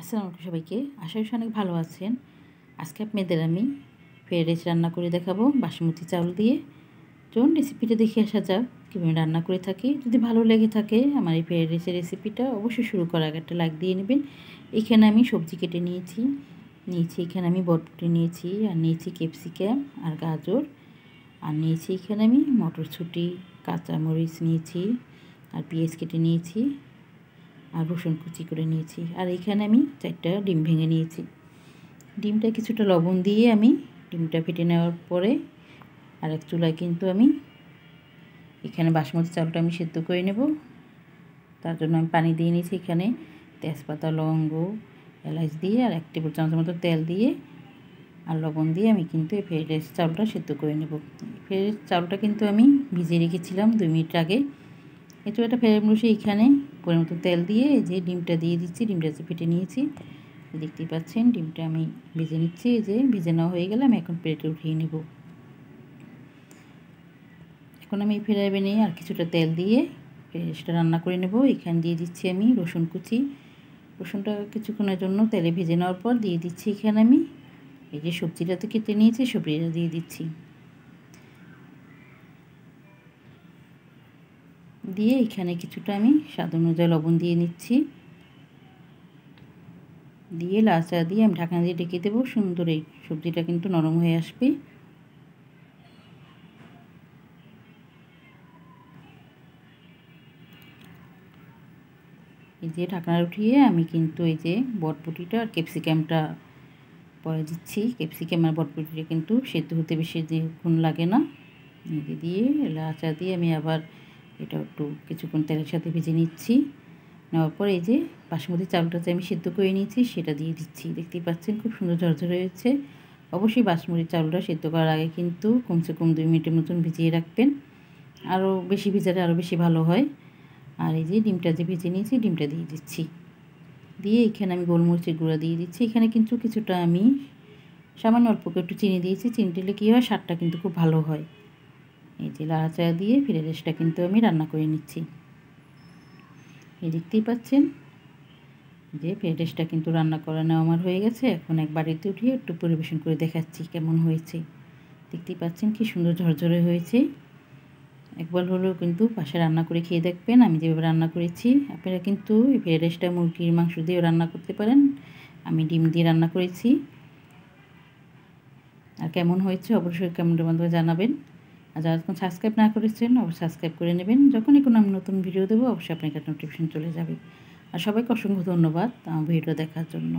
আসসালামু আলাইকুম সবাইকে। আশা করি অনেক ভালো আছেন। আজকে আপনাদের আমি ফ্রাইড রাইস রান্না করে দেখাবো বাসমতি চাউল দিয়ে। চলুন রেসিপিটা দেখে আসা যাক কীভাবে রান্না করে থাকি। যদি ভালো লেগে থাকে আমার এই ফ্রাইড রাইসের রেসিপিটা অবশ্যই শুরু করার আগে একটা লাইক দিয়ে নেবেন। এখানে আমি সবজি কেটে নিয়েছি এখানে আমি বটবটি নিয়েছি, আর নিয়েছি ক্যাপসিকাম আর গাজর, আর নিয়েছি এখানে আমি মটরশুঁটি, কাঁচামরিচ নিয়েছি, আর পেঁয়াজ কেটে নিয়েছি, আর রসুন কুচি করে নিয়েছি। আর এখানে আমি 4টা ডিম ভেঙে নিয়েছি। ডিমটা কিছুটা লবণ দিয়ে আমি ডিমটা ফেটে নেওয়ার পরে আরেক চুলায় কিন্তু আমি এখানে বাসমতি চালটা আমি সেদ্ধ করে নেব। তার জন্য আমি পানি দিয়ে নিয়েছি। এখানে তেজপাতা, লবঙ্গ, এলাচ দিয়ে আর 1 টেবিল চামচের মতো তেল দিয়ে আর লবণ দিয়ে আমি কিন্তু এই ফ্রাইড রাইস চালটা সেদ্ধ করে নেব। ফ্রাইড রাইস চালটা কিন্তু আমি ভিজিয়ে রেখেছিলাম 2 মিনিট আগে। একটু একটা ফ্রাই বসে এখানে পরিমাণ মতো তেল দিয়ে এই যে ডিমটা দিয়ে দিচ্ছি। ডিমটা ফেটে নিয়েছি, দেখতেই পাচ্ছেন। ডিমটা আমি ভেজে নিচ্ছি। এই যে ভেজে নেওয়া হয়ে গেলে আমি এখন প্লেটে উঠিয়ে নেব। এখন আমি ফ্রাই প্যানে আর কিছুটা তেল দিয়ে ফ্রাইডটা রান্না করে নেব। এখানে দিয়ে দিচ্ছি আমি রসুন কুচি। রসুনটা কিছুক্ষণের জন্য তেলে ভেজে নেওয়ার পর দিয়ে দিচ্ছি এখানে আমি এই যে সবজিটা তো কেটে নিয়েছি, সবজিটা দিয়ে দিচ্ছি। দিয়ে এখানে কিছুটা আমি স্বাদ অনুযায়ী লবণ দিয়ে নিচ্ছি। দিয়ে লাচা দিয়ে আমি ঢাকনা দিয়ে ঢেকে দেবো। সুন্দর এই সবজিটা কিন্তু নরম হয়ে আসবে। এই যে ঢাকনা উঠিয়ে আমি কিন্তু এই যে বটবটিটা আর ক্যাপসিকামটা পরে দিচ্ছি। ক্যাপসিকাম আর বটবটিটা কিন্তু সেদ্ধ হতে বেশি কিছুক্ষণ লাগে না। এই দিয়ে লাচা দিয়ে আমি আবার এটা একটু কিছুক্ষণ তেলের সাথে ভেজে নিচ্ছি। নেওয়ার পর এই যে বাসমতি চালটা যে আমি সেদ্ধ করে নিয়েছি সেটা দিয়ে দিচ্ছি। দেখতেই পাচ্ছেন খুব সুন্দর ঝরঝরে হয়েছে। অবশ্যই বাসমতি চালটা সেদ্ধ করার আগে কিন্তু কমসে কম 2 মিনিটের মতন ভিজিয়ে রাখবেন। আরও বেশি ভিজালে আরও বেশি ভালো হয়। আর এই যে ডিমটা যে ভেজে নিয়েছি ডিমটা দিয়ে দিচ্ছি। দিয়ে এখানে আমি গোলমরিচের গুঁড়া দিয়ে দিচ্ছি। এখানে কিন্তু কিছুটা আমি সামান্য অল্প একটু চিনি দিয়েছি। চিনি দিলে কী হয়, স্বাদটা কিন্তু খুব ভালো হয়। এই যে লাড়াচাড়া দিয়ে ফ্রাইড রাইসটা কিন্তু আমি রান্না করে নিচ্ছি। এই দেখতেই পাচ্ছেন যে ফ্রাইড রাইসটা কিন্তু রান্না করানো আমার হয়ে গেছে। এখন এক বাটিতে উঠিয়ে একটু পরিবেশন করে দেখাচ্ছি কেমন হয়েছে। দেখতেই পাচ্ছেন কি সুন্দর ঝরঝরে হয়েছে। একবার হলেও কিন্তু বাসায় রান্না করে খেয়ে দেখবেন আমি যেভাবে রান্না করেছি। আপনারা কিন্তু এই ফ্রাইড রাইসটা মুরগির মাংস দিয়েও রান্না করতে পারেন। আমি ডিম দিয়ে রান্না করেছি। আর কেমন হয়েছে অবশ্যই কমেন্টের মাধ্যমে জানাবেন। আর যারা এখন সাবস্ক্রাইব না করেছেন অবশ্যই সাবস্ক্রাইব করে নেবেন। যখনই কোনো আমি নতুন ভিডিও দেবো অবশ্যই আপনার কাছে নোটিফিকেশন চলে যাবে। আর সবাইকে অসংখ্য ধন্যবাদ আমার ভিডিও দেখার জন্য।